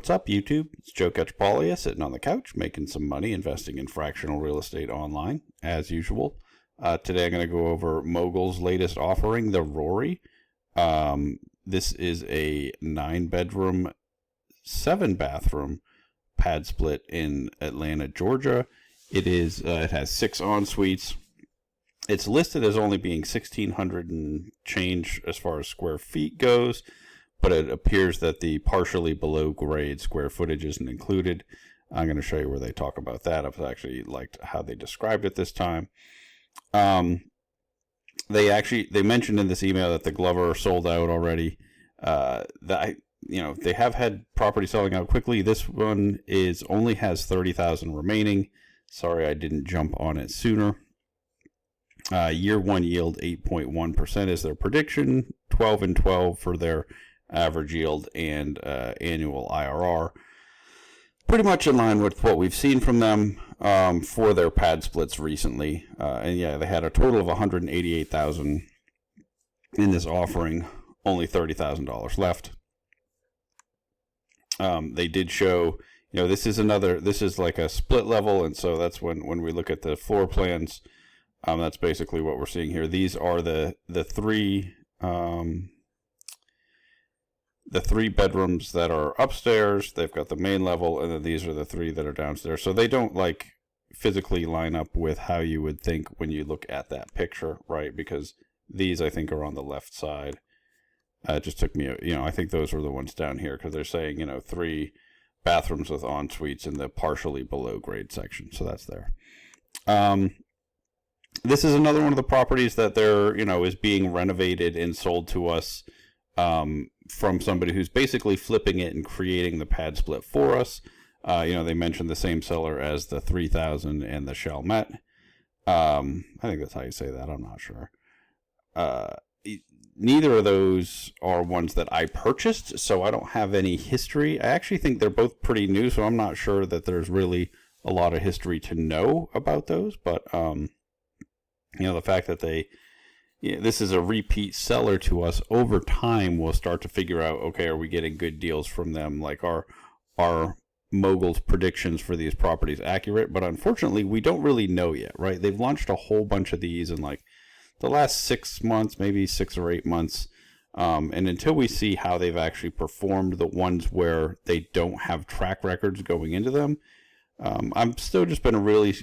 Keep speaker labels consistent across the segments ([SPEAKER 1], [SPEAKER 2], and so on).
[SPEAKER 1] What's up, YouTube? It's Joe Cacciapaglia sitting on the couch making some money investing in fractional real estate online, as usual. Today I'm going to go over Mogul's latest offering, the Rory. This is a 9-bedroom, 7-bathroom pad split in Atlanta, Georgia. It has 6 en-suites. It's listed as only being 1,600 and change as far as square feet goes, but it appears that the partially below grade square footage isn't included. I'm going to show you where they talk about that. I've actually liked how they described it this time. They mentioned in this email that the Glover sold out already. They have had property selling out quickly. This one only has 30,000 remaining. Sorry, I didn't jump on it sooner. Year one yield 8.1% is their prediction. 12 and 12 for their average yield and annual IRR. Pretty much in line with what we've seen from them for their pad splits recently. And yeah, they had a total of 188,000 in this offering. Only $30,000 left. They did show, this is like a split level, and so that's when we look at the floor plans. That's basically what we're seeing here. These are the three bedrooms that are upstairs. They've got the main level, and then these are the 3 that are downstairs. So they don't physically line up with how you would think when you look at that picture, right? Because these, I think, are on the left side. It just took me, I think those were the ones down here because they're saying, 3 bathrooms with en-suites in the partially below grade section. So that's there. This is another one of the properties that is being renovated and sold to us from somebody who's basically flipping it and creating the pad split for us. They mentioned the same seller as the 3000 and the Chalmette. I think that's how you say that. I'm not sure. Neither of those are ones that I purchased, so I don't have any history. I actually think they're both pretty new, so I'm not sure that there's really a lot of history to know about those. But, the fact that this is a repeat seller to us over time, we'll start to figure out, okay, are we getting good deals from them? Like, are Mogul's predictions for these properties accurate? But unfortunately, we don't really know yet, right? They've launched a whole bunch of these in the last 6 months, maybe 6 or 8 months. And until we see how they've actually performed, the ones where they don't have track records going into them, I'm still just been really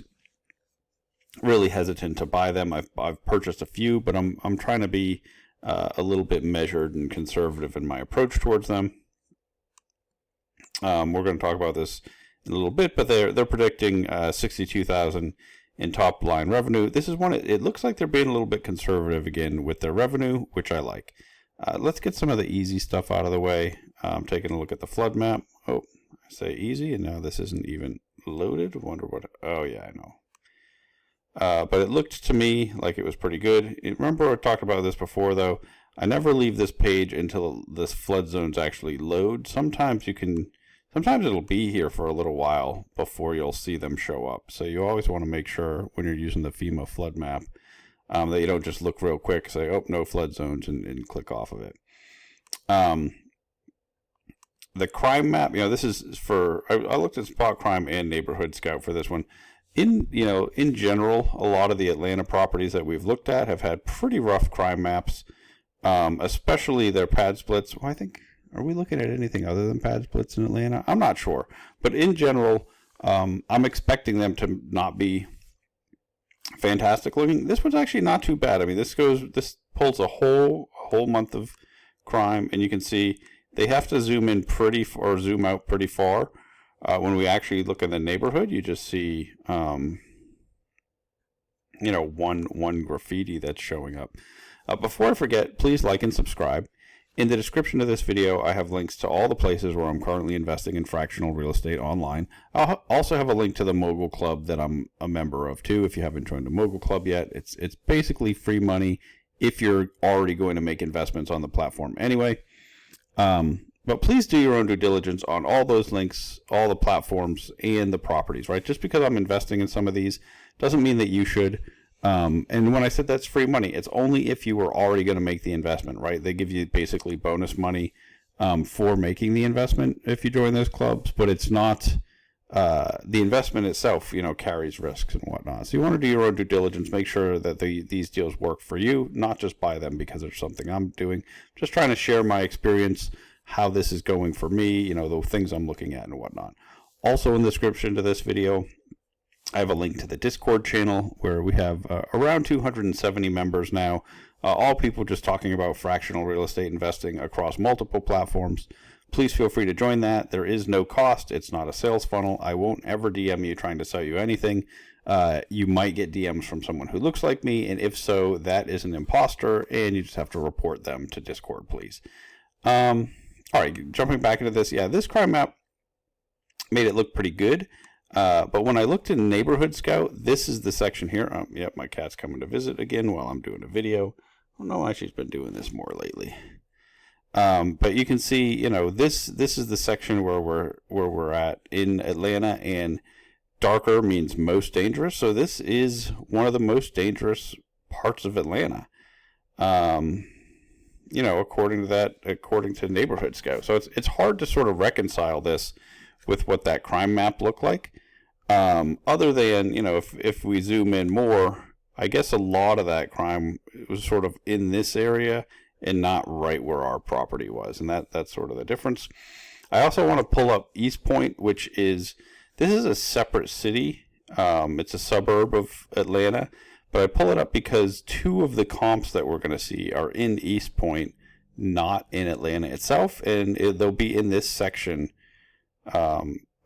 [SPEAKER 1] hesitant to buy them. I've purchased a few, but I'm trying to be a little bit measured and conservative in my approach towards them. We're going to talk about this in a little bit, but they're predicting 62,000 in top line revenue. This is one. It looks like they're being a little bit conservative again with their revenue, which I like. Let's get some of the easy stuff out of the way. I'm taking a look at the flood map. Oh, I say easy, and now this isn't even loaded. Wonder what? Oh yeah, I know. But it looked to me like it was pretty good. Remember I talked about this before, though. I never leave this page until the flood zones actually load. Sometimes it'll be here for a little while before you'll see them show up. So you always want to make sure when you're using the FEMA flood map that you don't just look real quick, say, oh, no flood zones, and click off of it. The crime map, this is for, I looked at Spot Crime and Neighborhood Scout for this one. In general, a lot of the Atlanta properties that we've looked at have had pretty rough crime maps, especially their pad splits. Well, I think, are we looking at anything other than pad splits in Atlanta? I'm not sure. But in general, I'm expecting them to not be fantastic looking. This one's actually not too bad. I mean, this pulls a whole month of crime, and you can see they have to zoom out pretty far. When we actually look in the neighborhood, you just see, one graffiti that's showing up. Before I forget, please like and subscribe. In the description of this video, I have links to all the places where I'm currently investing in fractional real estate online. I'll also have a link to the Mogul Club that I'm a member of too. If you haven't joined the Mogul Club yet, it's basically free money if you're already going to make investments on the platform anyway. But please do your own due diligence on all those links, all the platforms, and the properties, right? Just because I'm investing in some of these doesn't mean that you should. And when I said that's free money, it's only if you were already going to make the investment, right? They give you basically bonus money for making the investment if you join those clubs, but it's not the investment itself, carries risks and whatnot. So you want to do your own due diligence, make sure that these deals work for you, not just buy them because it's something I'm doing. Just trying to share my experience, how this is going for me, the things I'm looking at and whatnot. Also in the description to this video, I have a link to the Discord channel where we have around 270 members now, all people just talking about fractional real estate investing across multiple platforms. Please feel free to join that. There is no cost. It's not a sales funnel. I won't ever DM you trying to sell you anything. You might get DMs from someone who looks like me, and if so, that is an imposter, and you just have to report them to Discord, please. All right, jumping back into this. Yeah, this crime map made it look pretty good. But when I looked in Neighborhood Scout, this is the section here. Yep, my cat's coming to visit again while I'm doing a video. I don't know why she's been doing this more lately. But you can see, this is the section where we're at in Atlanta, and darker means most dangerous. So this is one of the most dangerous parts of Atlanta. According to Neighborhood Scout. So it's hard to sort of reconcile this with what that crime map looked like. Other than, if we zoom in more, I guess a lot of that crime was sort of in this area and not right where our property was. And that's sort of the difference. I also want to pull up East Point, this is a separate city. It's a suburb of Atlanta, but I pull it up because two of the comps that we're going to see are in East Point, not in Atlanta itself. And they'll be in this section.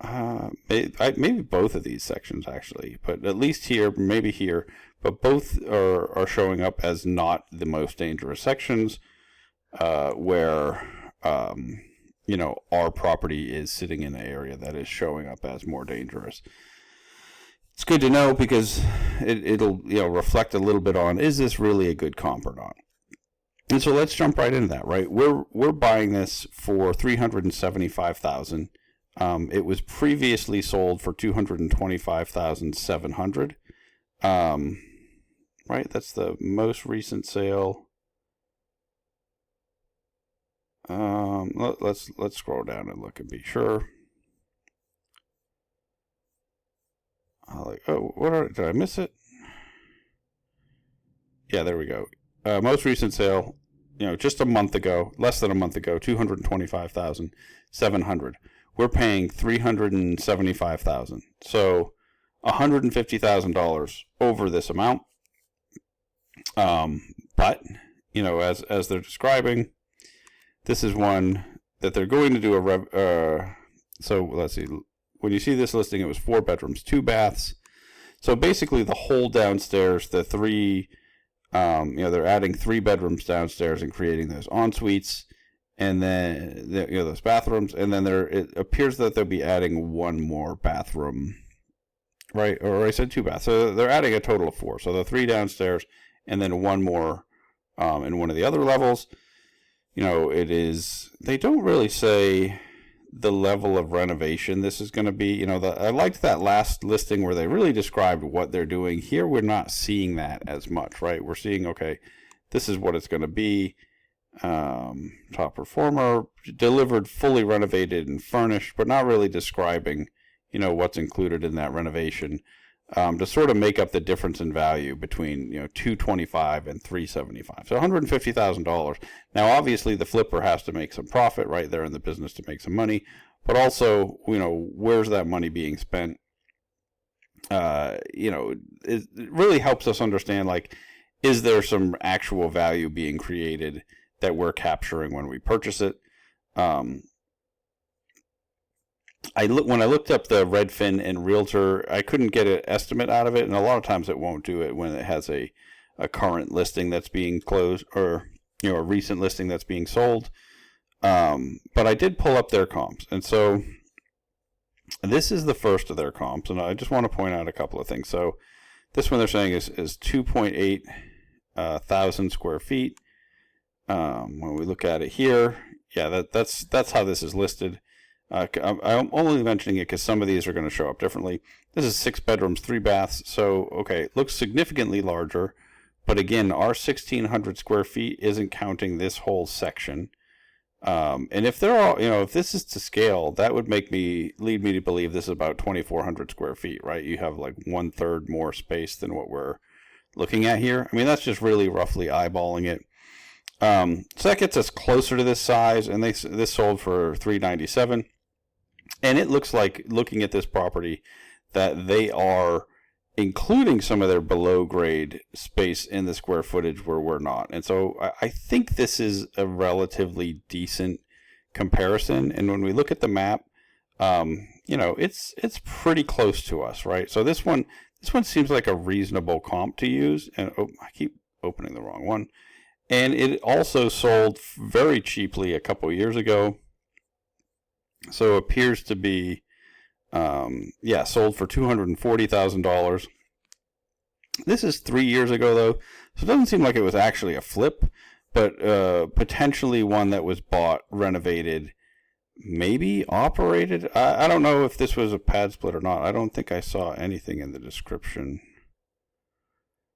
[SPEAKER 1] Maybe both of these sections actually, but at least here, maybe here, but both are showing up as not the most dangerous sections, where our property is sitting in an area that is showing up as more dangerous. It's good to know because it'll reflect a little bit on, is this really a good comp or not? And so let's jump right into that. Right, we're buying this for $375,000. It was previously sold for $225,700. Right, that's the most recent sale. Let's scroll down and look and be sure. Did I miss it? Yeah, there we go. Most recent sale, just a month ago, less than a month ago, $225,700. We're paying $375,000, so $150,000 over this amount. But as they're describing, this is one that they're going to do so let's see. When you see this listing, it was 4 bedrooms, 2 baths. So basically, the whole downstairs, the three, they're adding 3 bedrooms downstairs and creating those en suites. And then, those bathrooms, and then it appears that they'll be adding 1 more bathroom, right? Or I said 2 baths. So they're adding a total of 4. So the 3 downstairs, and then 1 more in one of the other levels. They don't really say the level of renovation this is going to be. I liked that last listing where they really described what they're doing. Here, we're not seeing that as much, right? We're seeing, okay, this is what it's going to be. Top performer, delivered fully renovated and furnished, but not really describing, what's included in that renovation, to sort of make up the difference in value between, $225,000 and $375,000. So $150,000. Now, obviously, the flipper has to make some profit, right? They're in the business to make some money, but also, where's that money being spent? It really helps us understand, is there some actual value being created that we're capturing when we purchase it? When I looked up the Redfin and Realtor, I couldn't get an estimate out of it, and a lot of times it won't do it when it has a current listing that's being closed, or a recent listing that's being sold. But I did pull up their comps, and so this is the first of their comps, and I just want to point out a couple of things. So this one they're saying is 2.8 thousand square feet. When we look at it here, yeah, that's how this is listed. I'm only mentioning it because some of these are going to show up differently. This is 6 bedrooms, 3 baths. So, okay, it looks significantly larger. But again, our 1,600 square feet isn't counting this whole section. And if they're all, if this is to scale, that would lead me to believe this is about 2,400 square feet, right? You have like 1/3 more space than what we're looking at here. I mean, that's just really roughly eyeballing it. So that gets us closer to this size, and this sold for $397. And it looks like, looking at this property, that they are including some of their below grade space in the square footage where we're not. And so I think this is a relatively decent comparison. And when we look at the map, it's pretty close to us, right? So this one seems like a reasonable comp to use. And I keep opening the wrong one. And it also sold very cheaply a couple years ago. So it appears to be, sold for $240,000. This is 3 years ago, though, so it doesn't seem like it was actually a flip, but potentially one that was bought, renovated, maybe operated. I don't know if this was a pad split or not. I don't think I saw anything in the description.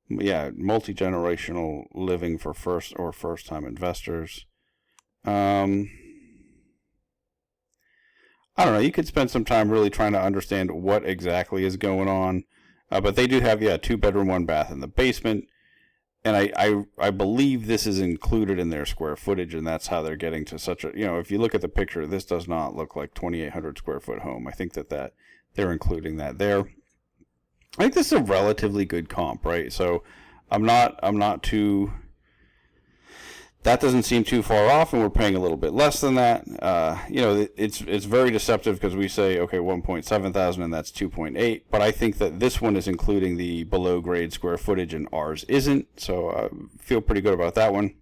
[SPEAKER 1] Yeah, multi-generational living for first-time investors. I don't know. You could spend some time really trying to understand what exactly is going on. But they do have, 2-bedroom, 1 bath in the basement. And I believe this is included in their square footage, and that's how they're getting to such a, if you look at the picture, this does not look like 2,800 square foot home. I think that they're including that there. I think this is a relatively good comp, right? So I'm not too, that doesn't seem too far off, and we're paying a little bit less than that. It's very deceptive because we say, okay, 1.7 thousand, and that's 2.8. But I think that this one is including the below grade square footage, and ours isn't. So I feel pretty good about that one.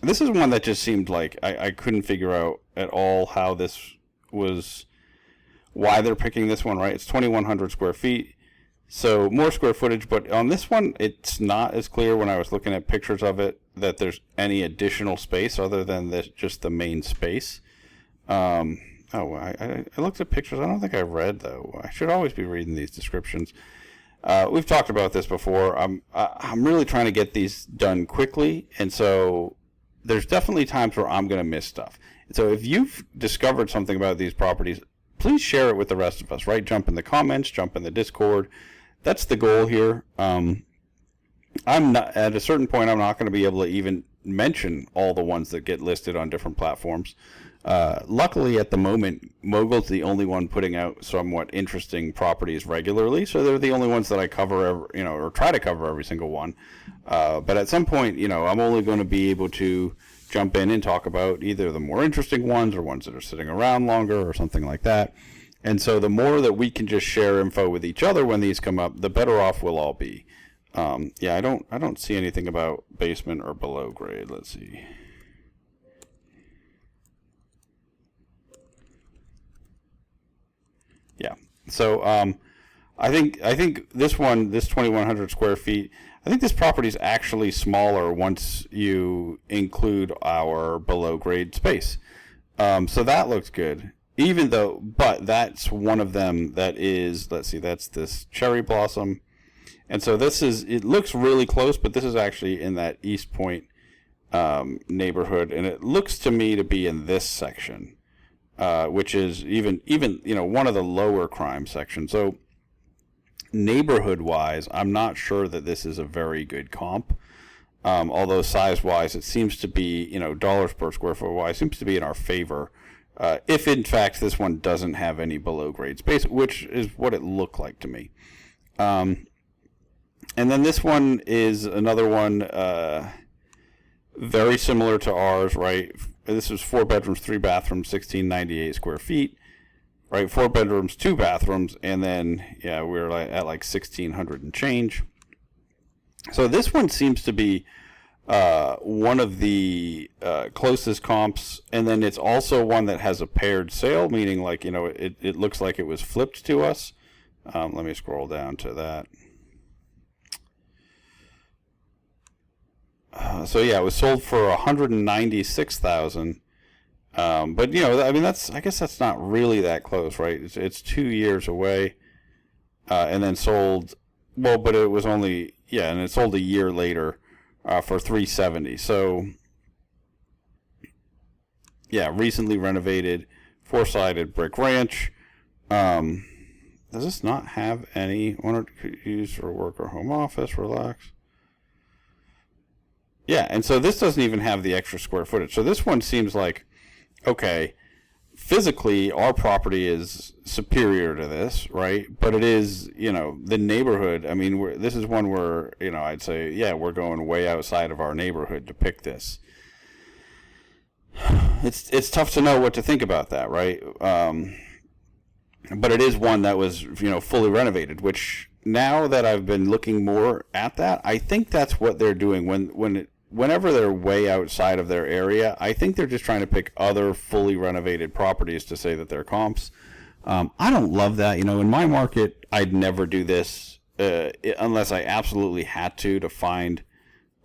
[SPEAKER 1] This is one that just seemed like I couldn't figure out at all how this was, why they're picking this one, right? It's 2,100 square feet. So more square footage, but on this one, it's not as clear when I was looking at pictures of it that there's any additional space other than just the main space. I looked at pictures. I don't think I read, though. I should always be reading these descriptions. We've talked about this before. I'm really trying to get these done quickly, and so there's definitely times where I'm going to miss stuff. So if you've discovered something about these properties, please share it with the rest of us, right? Jump in the comments, jump in the Discord. That's the goal here. I'm not, at a certain point, I'm not going to be able to even mention all the ones that get listed on different platforms. Luckily, at the moment, Mogul's the only one putting out somewhat interesting properties regularly, so they're the only ones that I cover, or try to cover every single one. But at some point, I'm only going to be able to jump in and talk about either the more interesting ones or ones that are sitting around longer or something like that. And so the more that we can just share info with each other when these come up, the better off we'll all be. I don't see anything about basement or below grade. Let's see. Yeah. So I think this 2,100 square feet, I think this property is actually smaller once you include our below grade space. So that looks good. But that's one of them that is, let's see, that's this cherry blossom. And so it looks really close, but this is actually in that East Point neighborhood. And it looks to me to be in this section, which is even one of the lower crime sections. So neighborhood-wise, I'm not sure that this is a very good comp. Although size-wise, it seems to be, dollars per square foot wise, seems to be in our favor. If in fact this one doesn't have any below grade space, which is what it looked like to me. And then this one is another one very similar to ours, right? This is 4 bedrooms, 3 bathrooms, 1,698 square feet, right? 4 bedrooms, 2 bathrooms, and then we're at like 1,600 and change. So this one seems to be one of the closest comps, and then it's also one that has a paired sale, meaning like it looks like it was flipped to us. Let me scroll down to that. It was sold for $196,000. But I guess that's not really that close, right? It's 2 years away, and then sold. Well, but it was only and it sold a year later for $370,000. So Yeah, recently renovated, four-sided brick ranch. Does this not have any? One to use for work or home office, relax. Yeah, and so this doesn't even have the extra square footage. So this one seems like, okay, physically our property is superior to this, right? But it is, the neighborhood. I mean, this is one where, I'd say, yeah, we're going way outside of our neighborhood to pick this. It's tough to know what to think about that, right? But it is one that was, fully renovated, which now that I've been looking more at that, I think that's what they're doing whenever they're way outside of their area. I think they're just trying to pick other fully renovated properties to say that they're comps. I don't love that. In my market, I'd never do this unless I absolutely had to find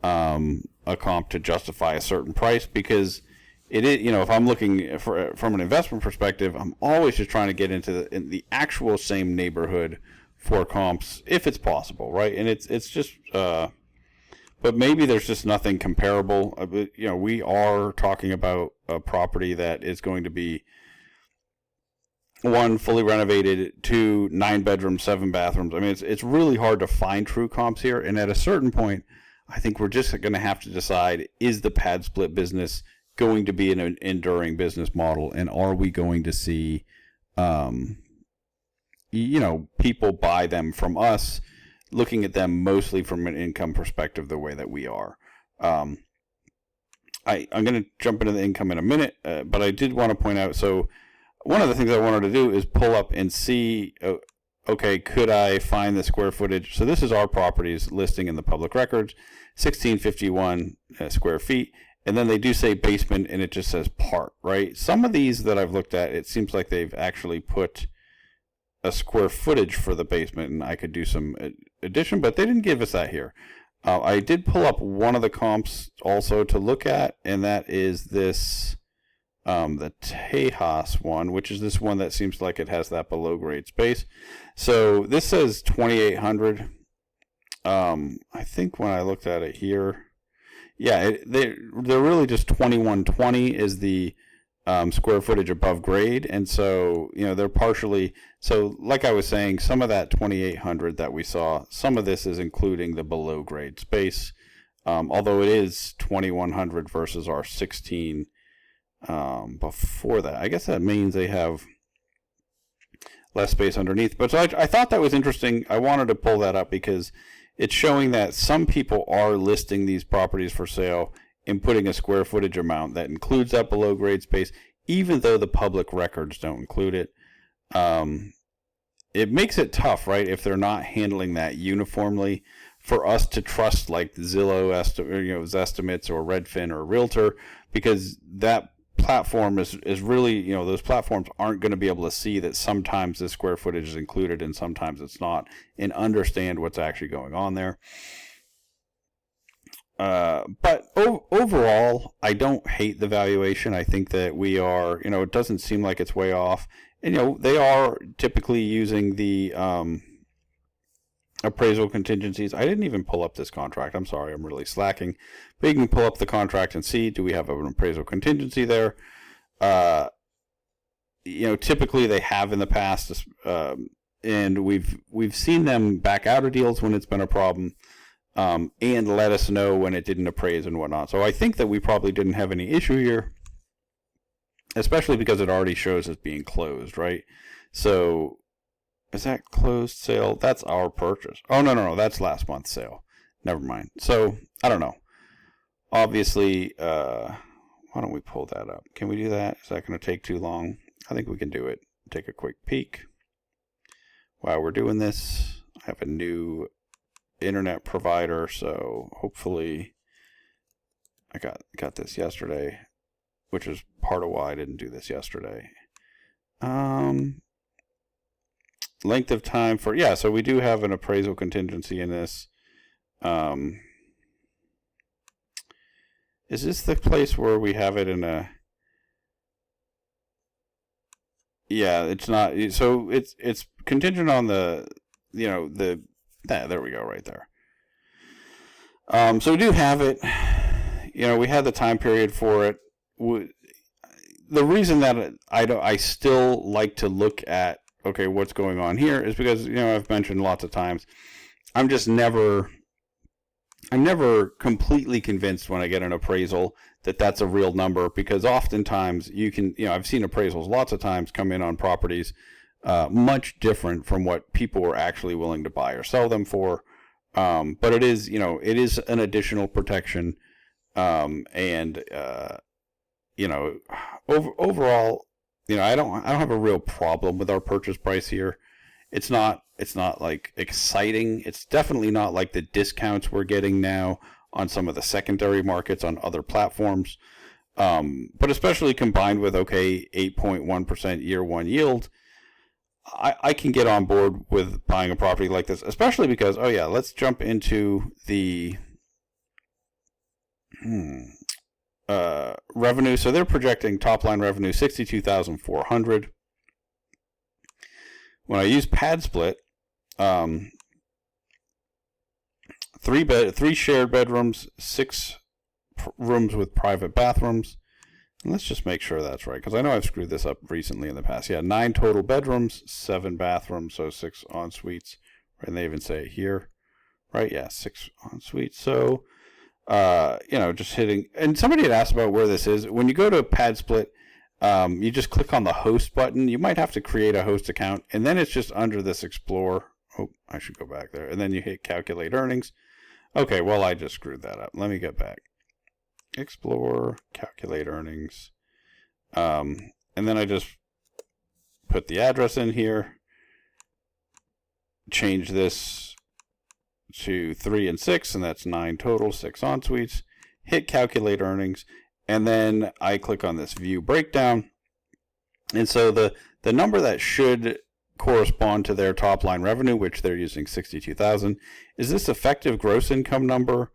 [SPEAKER 1] a comp to justify a certain price, because it is, if I'm looking from an investment perspective, I'm always just trying to get into the actual same neighborhood for comps if it's possible, right? And it's just, but maybe there's just nothing comparable. We are talking about a property that is going to be 1, fully renovated, 2, 9 bedrooms, 7 bathrooms. I mean, it's really hard to find true comps here. And at a certain point, I think we're just going to have to decide, is the Padsplit business going to be an enduring business model, and are we going to see people buy them from us, looking at them mostly from an income perspective the way that we are. I'm going to jump into the income in a minute, but I did want to point out, so one of the things I wanted to do is pull up and see, okay, could I find the square footage? So this is our properties listing in the public records, 1651 square feet. And then they do say basement, and it just says part, right? Some of these that I've looked at, it seems like they've actually put a square footage for the basement, and I could do some addition, but they didn't give us that here. I did pull up one of the comps also to look at, and that is this, the Tejas one, which is this one that seems like it has that below grade space. So this says 2,800. I think when I looked at it here, yeah, they're really just 2120 is the square footage above grade, and so they're partially. So like I was saying, some of that 2,800 that we saw, some of this is including the below grade space, although it is 2,100 versus our 16 before that. I guess that means they have less space underneath. But so I thought that was interesting. I wanted to pull that up because it's showing that some people are listing these properties for sale and putting a square footage amount that includes that below grade space, even though the public records don't include it. It makes it tough, right, if they're not handling that uniformly, for us to trust like Zillow estimates or Redfin or Realtor, because that platform is really, those platforms aren't going to be able to see that sometimes the square footage is included and sometimes it's not, and understand what's actually going on there. But overall, I don't hate the valuation. I think that we are, it doesn't seem like it's way off. And, they are typically using the appraisal contingencies. I didn't even pull up this contract. I'm sorry, I'm really slacking. But you can pull up the contract and see, do we have an appraisal contingency there? Typically they have in the past, and we've seen them back out of deals when it's been a problem, and let us know when it didn't appraise and whatnot. So I think that we probably didn't have any issue here, especially because it already shows as being closed, right? So is that closed sale? That's our purchase. Oh, no, that's last month's sale. Never mind. So I don't know. Obviously, why don't we pull that up? Can we do that? Is that going to take too long? I think we can do it. Take a quick peek. While we're doing this, I have a new internet provider, so hopefully I got this yesterday, which is part of why I didn't do this yesterday. Length of time for, yeah, so we do have an appraisal contingency in this. Is this the place where we have it in a, yeah, it's not, so it's contingent on the, there we go, right there. So we do have it, we had the time period for it. the reason that I still like to look at, okay, what's going on here is because, I've mentioned lots of times, I'm never completely convinced when I get an appraisal that that's a real number, because oftentimes I've seen appraisals lots of times come in on properties much different from what people were actually willing to buy or sell them for. But it is an additional protection. Overall, I don't have a real problem with our purchase price here. It's not like exciting. It's definitely not like the discounts we're getting now on some of the secondary markets on other platforms. But especially combined with 8.1% year one yield, I can get on board with buying a property like this, especially because let's jump into the revenue. So they're projecting top line revenue $62,400. When I use Padsplit, 3 shared bedrooms, 6 rooms with private bathrooms. And let's just make sure that's right, because I know I've screwed this up recently in the past. 9 total bedrooms, 7 bathrooms, so 6 en suites. And they even say it here, right? 6 en suites. So, just hitting. And somebody had asked about where this is. When you go to Padsplit, you just click on the host button. You might have to create a host account, and then it's just under this explore. Oh, I should go back there. And then you hit calculate earnings. Okay, well, I just screwed that up. Let me get back. Explore, calculate earnings. And then I just put the address in here. Change this to 3 and 6, and that's 9 total, 6 en suites. Hit calculate earnings. And then I click on this view breakdown. And so the number that should correspond to their top line revenue, which they're using 62,000, is this effective gross income number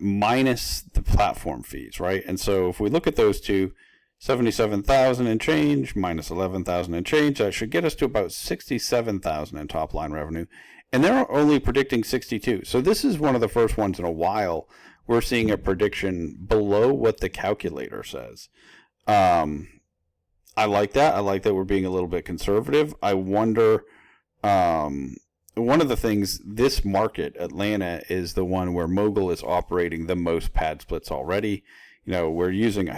[SPEAKER 1] minus the platform fees, right? And so if we look at those two, 77,000 and change minus 11,000 and change, that should get us to about 67,000 in top line revenue. And they're only predicting 62. So this is one of the first ones in a while we're seeing a prediction below what the calculator says. I like that. I like that we're being a little bit conservative. I wonder, one of the things, this market, Atlanta, is the one where Mogul is operating the most pad splits already. I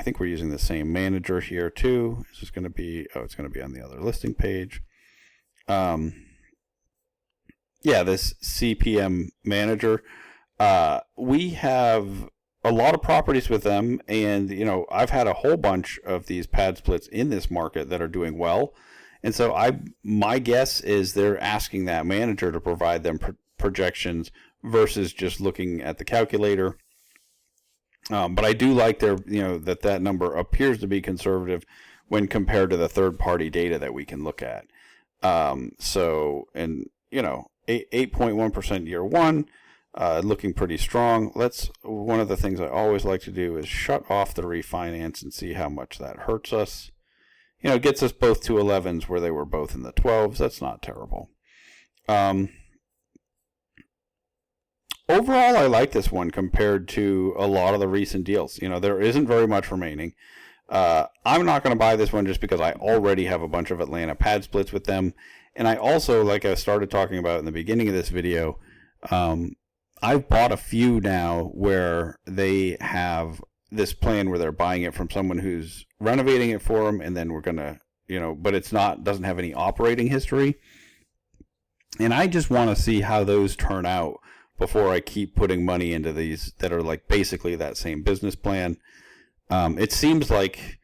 [SPEAKER 1] think we're using the same manager here too. Is this going to be, it's going to be on the other listing page. This CPM manager. We have a lot of properties with them, and I've had a whole bunch of these pad splits in this market that are doing well, and so my guess is they're asking that manager to provide them projections versus just looking at the calculator. But I do like their that number appears to be conservative when compared to the third party data that we can look at. 8.1% year one. Looking pretty strong. One of the things I always like to do is shut off the refinance and see how much that hurts us. It gets us both to 11s where they were both in the 12s. That's not terrible. Overall, I like this one compared to a lot of the recent deals. There isn't very much remaining. I'm not going to buy this one just because I already have a bunch of Atlanta pad splits with them. And I also, like I started talking about in the beginning of this video, I've bought a few now where they have this plan where they're buying it from someone who's renovating it for them, and then we're going to, but doesn't have any operating history. And I just want to see how those turn out before I keep putting money into these that are like basically that same business plan. It seems like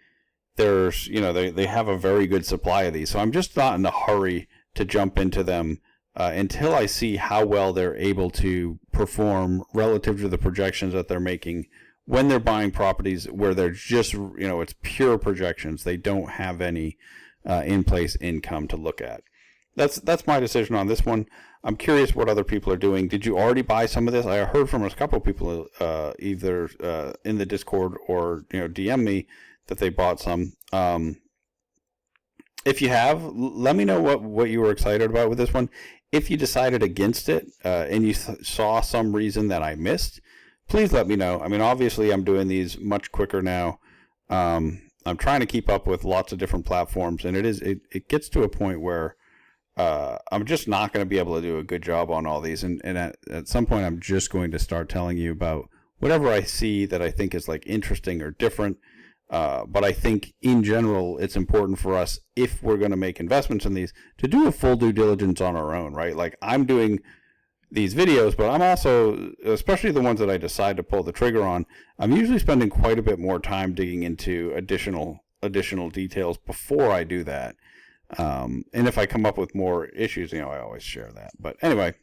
[SPEAKER 1] there's, they have a very good supply of these. So I'm just not in a hurry to jump into them until I see how well they're able to perform relative to the projections that they're making when they're buying properties where they're just, it's pure projections. They don't have any in-place income to look at. That's my decision on this one. I'm curious what other people are doing. Did you already buy some of this? I heard from a couple of people either in the Discord or DM me that they bought some. If you have, let me know what you were excited about with this one. If you decided against it and you saw some reason that I missed, please let me know. I mean, obviously, I'm doing these much quicker now. I'm I'm trying to keep up with lots of different platforms, and it gets to a point where I'm just not going to be able to do a good job on all these. And at some point, I'm just going to start telling you about whatever I see that I think is like interesting or different. But I think in general, it's important for us, if we're going to make investments in these, to do a full due diligence on our own, right? Like, I'm doing these videos, but I'm also, especially the ones that I decide to pull the trigger on, I'm usually spending quite a bit more time digging into additional details before I do that. And if I come up with more issues, I always share that. But anyway,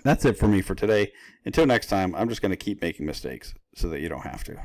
[SPEAKER 1] that's it for me for today. Until next time, I'm just going to keep making mistakes so that you don't have to.